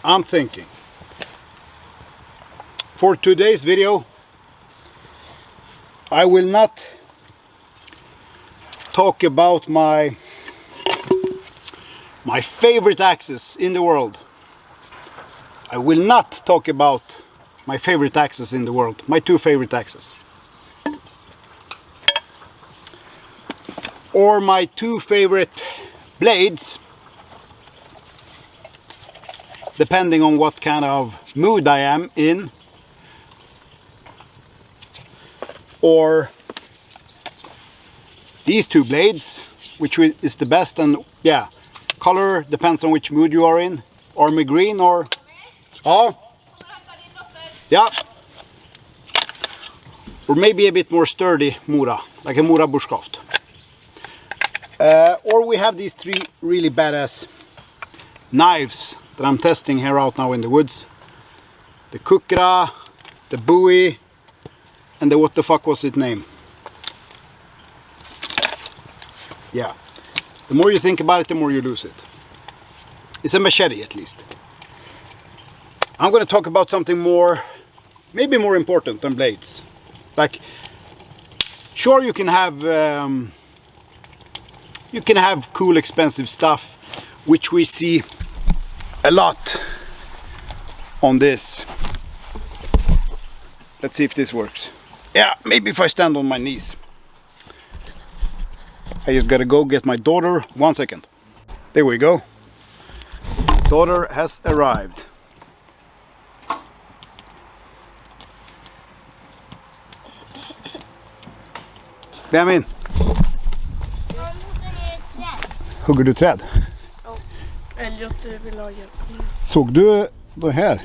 I'm thinking for today's video I will not talk about my favorite axes in the world. I will not talk about my favorite axes in the world, my two favorite axes. Or my two favorite blades, depending on what kind of mood I am in. Or these two blades, which is the best, and yeah, color depends on which mood you are in. Army green or... Oh, yeah. Or maybe a bit more sturdy Mora, like a Mora bushcraft. Or we have these three really badass knives that I'm testing here out now in the woods. The Kukra, the Bowie, and the what the fuck was its name? Yeah. The more you think about it, the more you lose it. It's a machete at least. I'm going to talk about something more, maybe more important than blades. Like, sure you can have cool expensive stuff, which we see a lot on this. Let's see if this works. Yeah, maybe if I stand on my knees. I just gotta go get my daughter. 1 second. There we go. Daughter has arrived. Benjamin. Hugger du träd? Ja, Elliot vill ha hjälp. Såg du det här?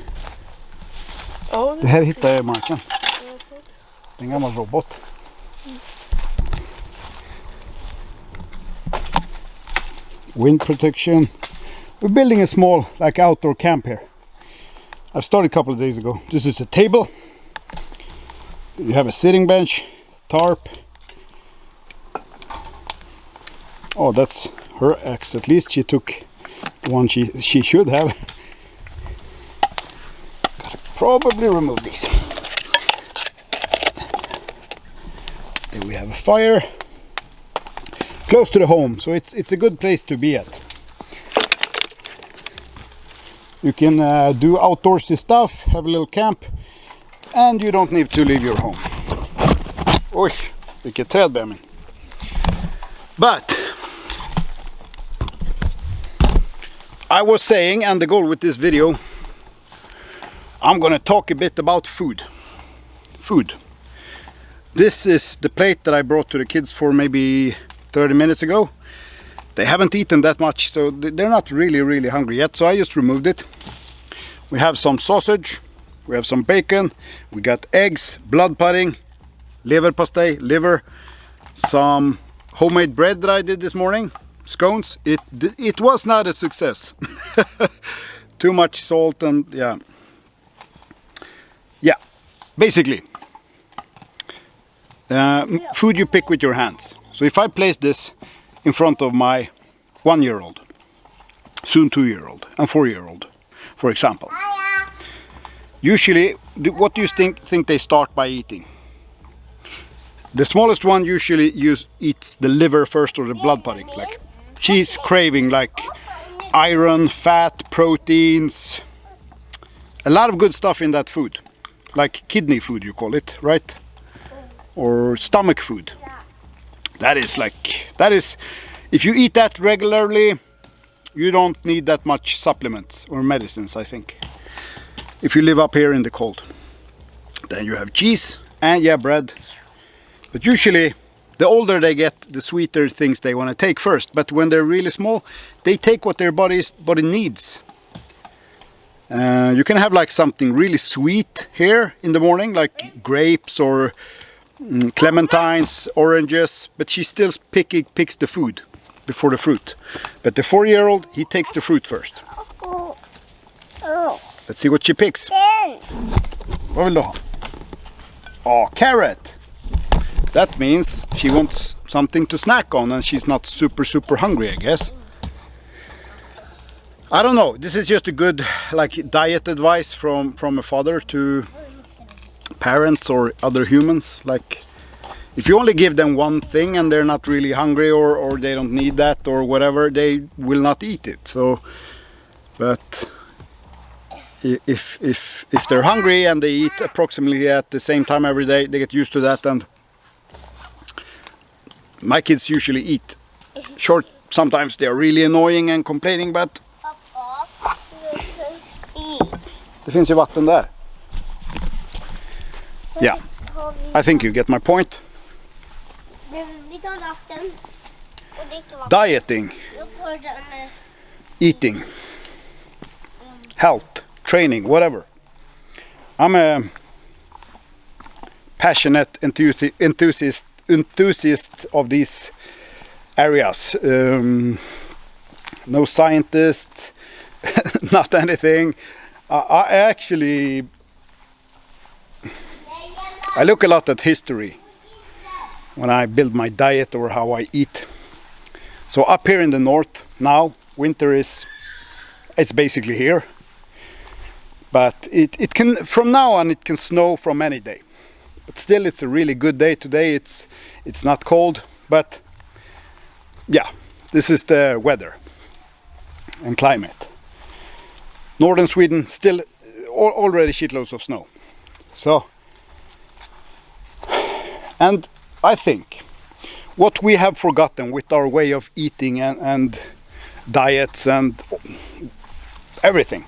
Ja. Det här hittade jag i marken. Det är en gammal robot. Wind protection. We're building a small like outdoor camp here. I started a couple of days ago. This is a table. You have a sitting bench, tarp. Oh, that's her axe. At least she took the one she should have. Gotta probably remove these. There we have a fire. Close to the home, so it's a good place to be at. You can do outdoorsy stuff, have a little camp, and you don't need to leave your home. Oj, vilket träd, Benjamin. But I was saying, and the goal with this video, I'm gonna talk a bit about food. Food. This is the plate that I brought to the kids for maybe 30 minutes ago. They haven't eaten that much, so they're not really hungry yet, so I just removed it. We have some sausage, we have some bacon, we got eggs, blood pudding, leverpastej, liver, some homemade bread that I did this morning, scones. It was not a success. Too much salt and yeah, basically food you pick with your hands. So if I place this in front of my 1-year-old, soon 2-year-old and 4-year-old, for example, usually what do you think they start by eating? The smallest one usually eats the liver first, or the blood pudding. Like, she's craving like iron, fat, proteins, a lot of good stuff in that food, like kidney food you call it, right? Or stomach food. That is, if you eat that regularly, you don't need that much supplements or medicines, I think, if you live up here in the cold. Then you have cheese and bread. But usually, the older they get, the sweeter things they want to take first. But when they're really small, they take what their body needs. You can have like something really sweet here in the morning, like grapes or clementines, oranges, but she still picks the food before the fruit. But the 4-year-old, he takes the fruit first. Let's see what she picks. Vad vill du ha? Oh, carrot! That means she wants something to snack on and she's not super hungry, I guess. I don't know. This is just a good like diet advice from a father to parents or other humans. Like, if you only give them one thing and they're not really hungry or they don't need that or whatever, they will not eat it. So, but if they're hungry and they eat approximately at the same time every day, they get used to that. And my kids usually eat short. Sometimes they are really annoying and complaining, but det finns ju vatten där. Yeah, I think you get my point. Dieting, eating, health, training, whatever. I'm a passionate enthusiast of these areas. No scientist, not anything. I look a lot at history when I build my diet or how I eat. So up here in the north now, winter it's basically here. But it can, from now on, it can snow from any day. But still, it's a really good day today. It's not cold, but yeah, this is the weather and climate. Northern Sweden still already shitloads of snow. So, and I think what we have forgotten with our way of eating and diets and everything,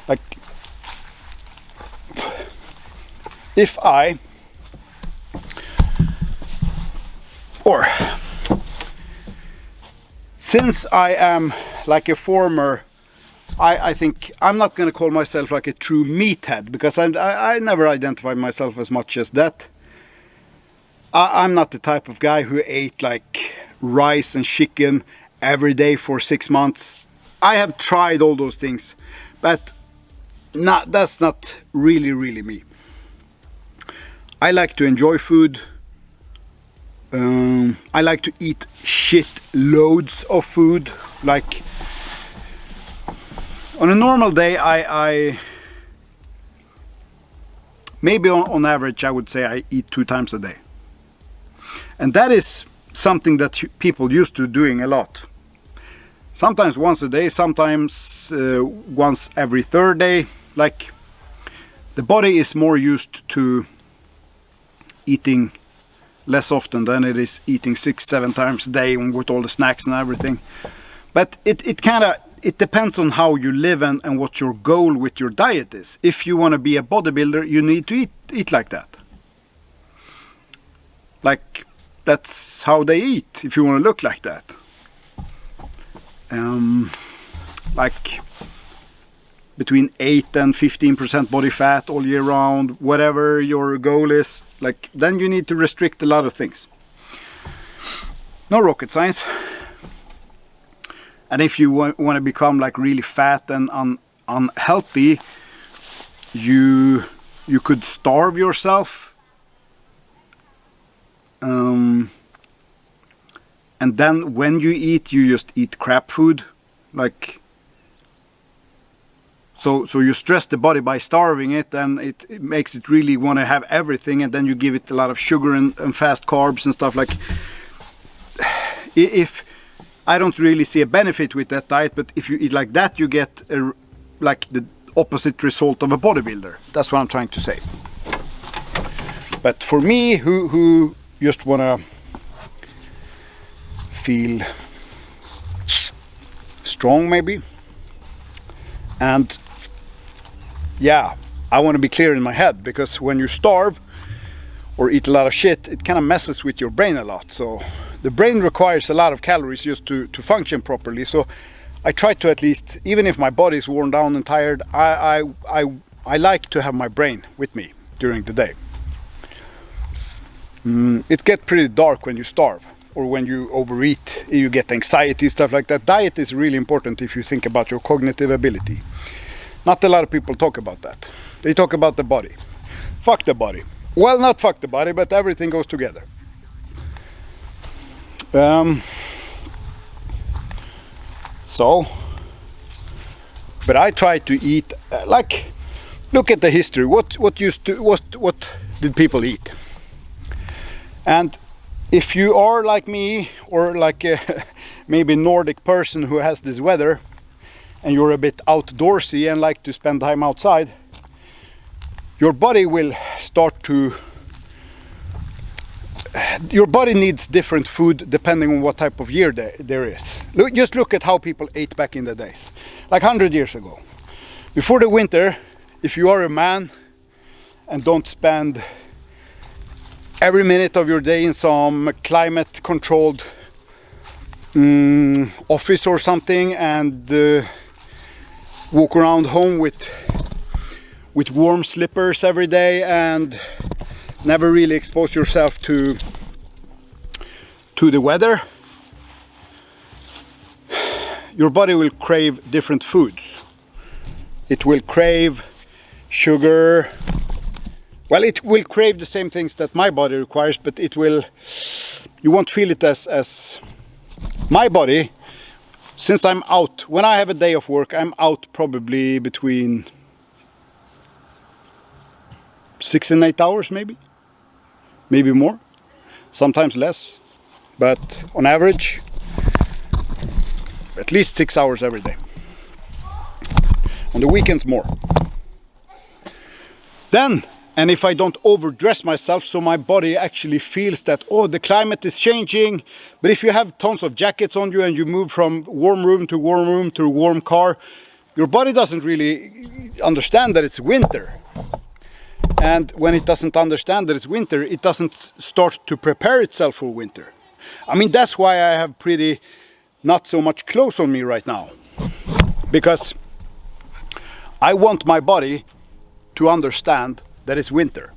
like if I or since I am like a former, I think I'm not going to call myself like a true meathead, because I never identified myself as much as that. I'm not the type of guy who ate like rice and chicken every day for 6 months. I have tried all those things, but that's not really me. I like to enjoy food. I like to eat shit loads of food. Like on a normal day, I maybe on average I would say I eat 2 times a day, and that is something that people used to doing a lot. Sometimes once a day, sometimes once every third day. Like the body is more used to eating less often than it is eating 6-7 times a day with all the snacks and everything. But it depends on how you live and what your goal with your diet is. If you want to be a bodybuilder, you need to eat like that. Like that's how they eat if you want to look like that. Like between 8 and 15% body fat all year round, whatever your goal is, like then you need to restrict a lot of things. No rocket science. And if you want to become like really fat and unhealthy, you could starve yourself. And then when you eat, you just eat crap food. Like so you stress the body by starving it, and it makes it really want to have everything, and then you give it a lot of sugar and fast carbs and stuff. Like if I don't really see a benefit with that diet, but if you eat like that, you get like the opposite result of a bodybuilder. That's what I'm trying to say. But for me, who just wanna feel strong maybe, and yeah, I want to be clear in my head, because when you starve or eat a lot of shit, it kind of messes with your brain a lot. So the brain requires a lot of calories just to function properly. So I try to, at least, even if my body is worn down and tired, I like to have my brain with me during the day. It gets pretty dark when you starve or when you overeat. You get anxiety, stuff like that. Diet is really important if you think about your cognitive ability. Not a lot of people talk about that. They talk about the body. Fuck the body. Well, not fuck the body, but everything goes together. So But I try to eat like, look at the history. What did people eat? And if you are like me, or like a maybe Nordic person who has this weather, and you're a bit outdoorsy and like to spend time outside, your body will start to, your body needs different food depending on what type of year there is. Just look at how people ate back in the days, like 100 years ago. Before the winter, if you are a man and don't spend every minute of your day in some climate controlled office or something, and walk around home with warm slippers every day and never really expose yourself to the weather, your body will crave different foods. It will crave sugar. Well, it will crave the same things that my body requires, but you won't feel it as my body. Since I'm out, when I have a day of work, I'm out probably between 6 and 8 hours, maybe more, sometimes less, but on average, at least 6 hours every day. On the weekends, more. Then, and if I don't overdress myself, so my body actually feels that, oh, the climate is changing. But if you have tons of jackets on you and you move from warm room to warm car, your body doesn't really understand that it's winter. And when it doesn't understand that it's winter, it doesn't start to prepare itself for winter. I mean, that's why I have pretty not so much clothes on me right now. Because I want my body to understand that it's winter.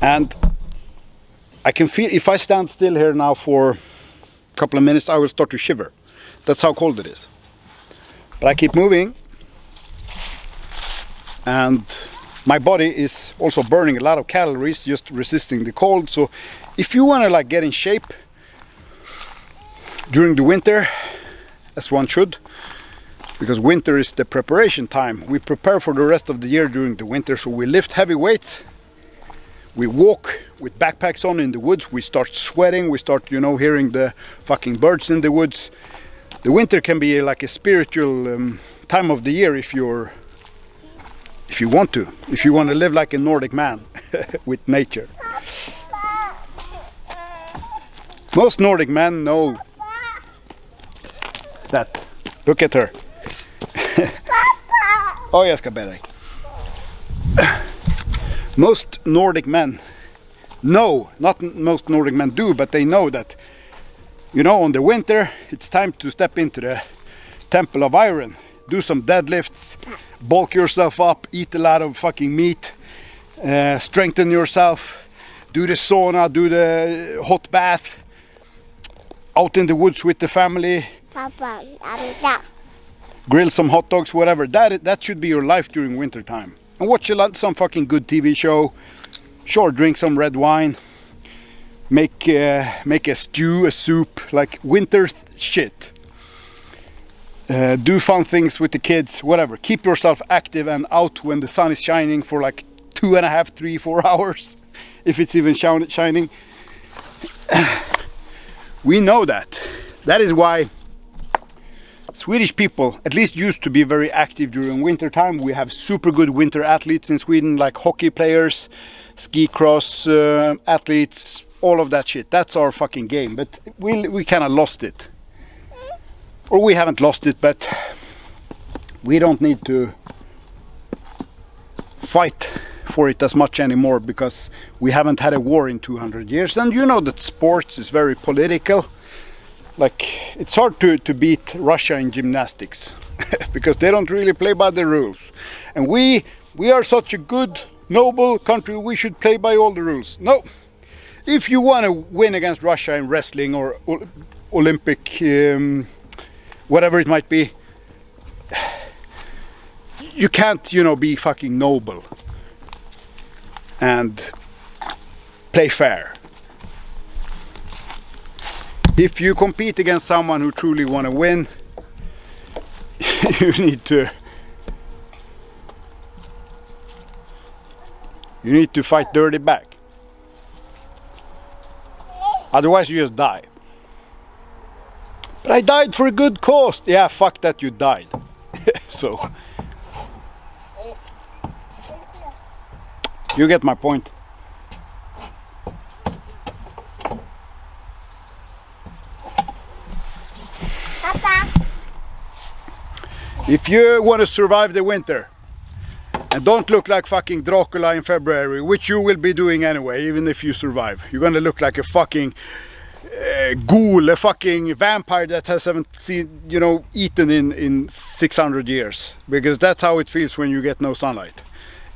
And I can feel, if I stand still here now for a couple of minutes, I will start to shiver. That's how cold it is. But I keep moving, and my body is also burning a lot of calories just resisting the cold. So if you want to like get in shape during the winter, as one should, because winter is the preparation time. We prepare for the rest of the year during the winter, so we lift heavy weights. We walk with backpacks on in the woods. We start sweating. We start, hearing the fucking birds in the woods. The winter can be like a spiritual time of the year if you want to live like a Nordic man with nature. Most Nordic men know that. Look at her. Oh, jag ska bära dig. Most Nordic men know, not most Nordic men do, but they know that, on the winter, it's time to step into the temple of iron. Do some deadlifts, bulk yourself up, eat a lot of fucking meat, strengthen yourself, do the sauna, do the hot bath, out in the woods with the family. Papa, Grill some hot dogs, whatever. That should be your life during winter time. And watch some fucking good TV show. Sure, drink some red wine. Make a stew, a soup, like winter shit. Do fun things with the kids, whatever. Keep yourself active and out when the sun is shining for like 2.5, 3, 4 hours, if it's even shining. We know that. That is why Swedish people at least used to be very active during winter time. We have super good winter athletes in Sweden, like hockey players, ski cross athletes, all of that shit. That's our fucking game. But we kind of lost it. Or we haven't lost it, but we don't need to fight for it as much anymore because we haven't had a war in 200 years. And you know that sports is very political. Like, it's hard to beat Russia in gymnastics because they don't really play by the rules. And we are such a good, noble country, we should play by all the rules. No, if you want to win against Russia in wrestling or Olympic, whatever it might be, you can't, be fucking noble and play fair. If you compete against someone who truly want to win, you need to fight dirty back. Otherwise you just die. But I died for a good cause. Yeah, fuck that, you died. So you get my point. Papa. If you want to survive the winter and don't look like fucking Dracula in February, which you will be doing anyway, even if you survive, you're gonna look like a fucking ghoul, a fucking vampire that hasn't seen, you know, eaten in 600 years, because that's how it feels when you get no sunlight.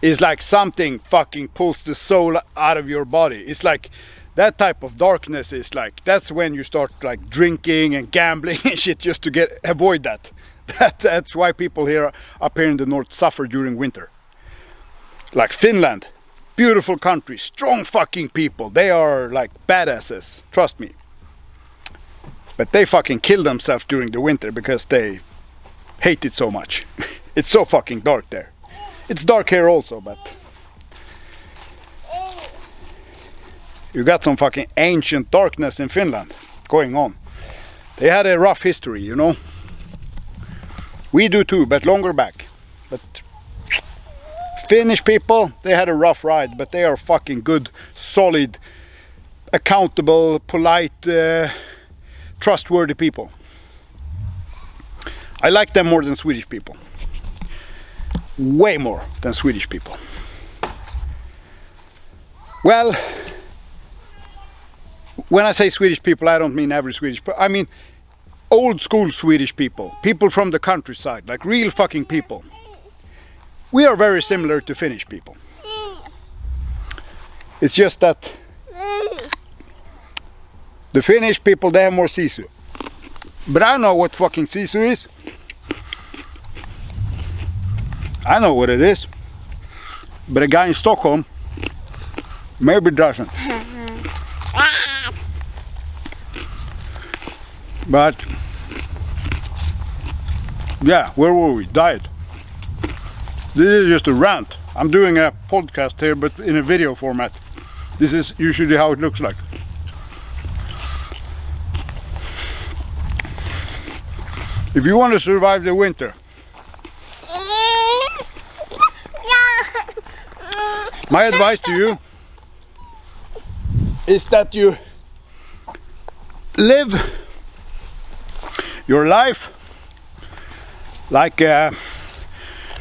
It's like something fucking pulls the soul out of your body. It's like that type of darkness is like, that's when you start like drinking and gambling and shit just to avoid that. That's why people here up here in the north suffer during winter. Like Finland, beautiful country, strong fucking people. They are like badasses, trust me. But they fucking kill themselves during the winter because they hate it so much. It's so fucking dark there. It's dark here also, but you got some fucking ancient darkness in Finland going on. They had a rough history, you know. We do too, but longer back. But Finnish people, they had a rough ride, but they are fucking good, solid, accountable, polite, trustworthy people. I like them more than Swedish people. Way more than Swedish people. Well, when I say Swedish people, I don't mean every Swedish, but I mean old school Swedish people. People from the countryside, like real fucking people. We are very similar to Finnish people. It's just that the Finnish people, they have more sisu. But I know what fucking sisu is. I know what it is. But a guy in Stockholm maybe doesn't. But yeah, where were we? Diet. This is just a rant. I'm doing a podcast here, but in a video format. This is usually how it looks like. If you want to survive the winter, my advice to you is that you live your life like a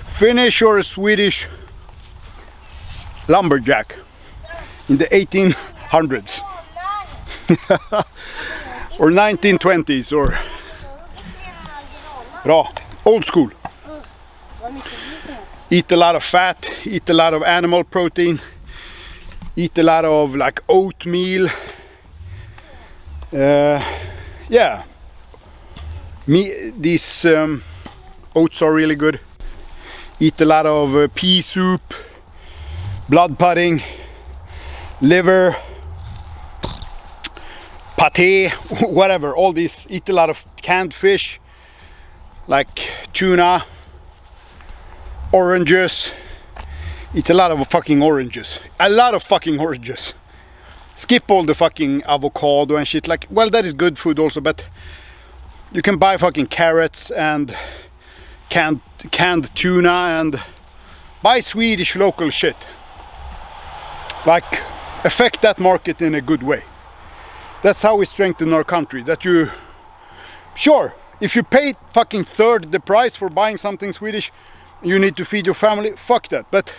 Finnish or a Swedish lumberjack in the 1800s or 1920s or raw, old school. Eat a lot of fat, eat a lot of animal protein, eat a lot of like oatmeal. Yeah, these oats are really good. Eat a lot of pea soup, blood pudding, liver, pate, whatever, all these. Eat a lot of canned fish like tuna, oranges. Eat a lot of fucking oranges. A lot of fucking oranges. Skip all the fucking avocado and shit. Like, well, that is good food also, but you can buy fucking carrots and canned tuna and buy Swedish local shit. Like, affect that market in a good way. That's how we strengthen our country. That you, sure, if you pay fucking third the price for buying something Swedish, you need to feed your family, fuck that. But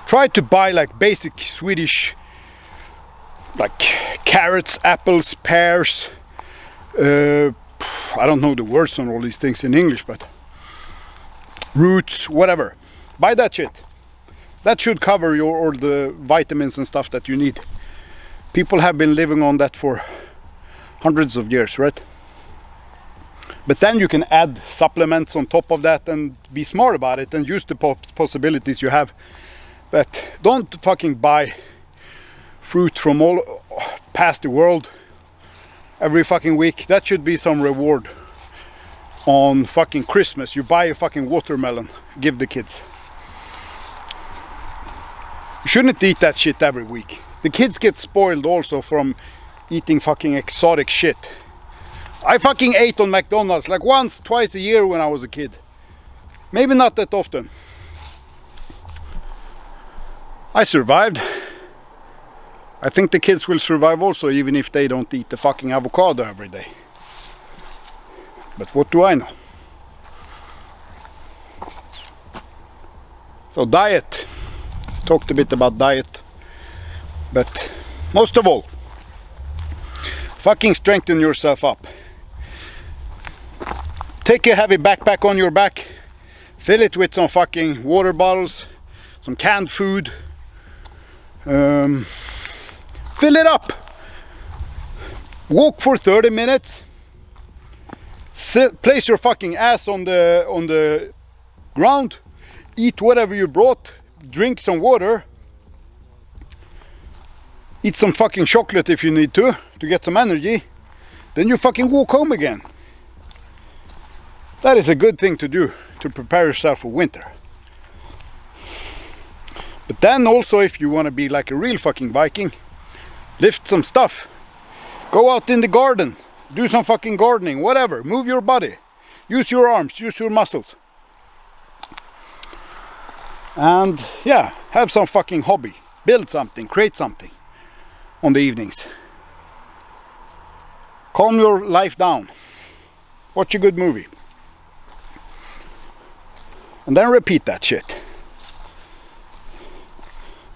try to buy like basic Swedish, like carrots, apples, pears. I don't know the words on all these things in English, but roots, whatever. Buy that shit. That should cover your all the vitamins and stuff that you need. People have been living on that for hundreds of years, right? But then you can add supplements on top of that and be smart about it and use the possibilities you have. But don't fucking buy fruit from all past the world every fucking week. That should be some reward on fucking Christmas, you buy a fucking watermelon, give the kids. You shouldn't eat that shit every week. The kids get spoiled also from eating fucking exotic shit. I fucking ate on McDonald's like once, twice a year when I was a kid. Maybe not that often. I survived. I think the kids will survive also, even if they don't eat the fucking avocado every day. But what do I know? So diet. Talked a bit about diet. But most of all, fucking strengthen yourself up. Take a heavy backpack on your back. Fill it with some fucking water bottles. Some canned food. Fill it up. Walk for 30 minutes. Place your fucking ass on the ground. Eat whatever you brought. Drink some water. Eat some fucking chocolate if you need to get some energy. Then you fucking walk home again. That is a good thing to do to prepare yourself for winter. But then also, if you want to be like a real fucking Viking, lift some stuff. Go out in the garden. Do some fucking gardening, whatever. Move your body. Use your arms, use your muscles. And yeah, have some fucking hobby. Build something, create something on the evenings. Calm your life down. Watch a good movie. And then repeat that shit.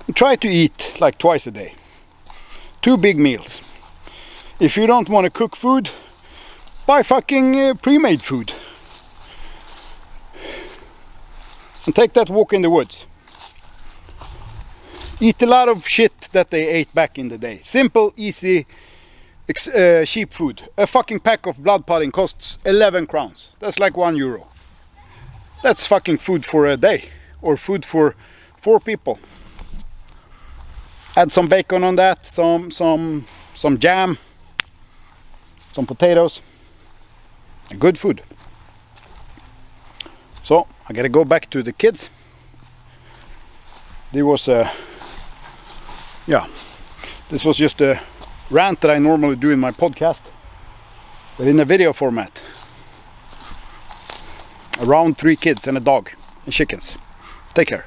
And try to eat like twice a day. 2 big meals. If you don't want to cook food, buy fucking pre-made food. And take that walk in the woods. Eat a lot of shit that they ate back in the day. Simple, easy, cheap food. A fucking pack of blood pudding costs 11 crowns. That's like €1. That's fucking food for a day. Or food for 4 people. Add some bacon on that, some jam, some potatoes. Good food. So I gotta go back to the kids. This was just a rant that I normally do in my podcast, but in a video format. Around 3 kids and a dog and chickens. Take care.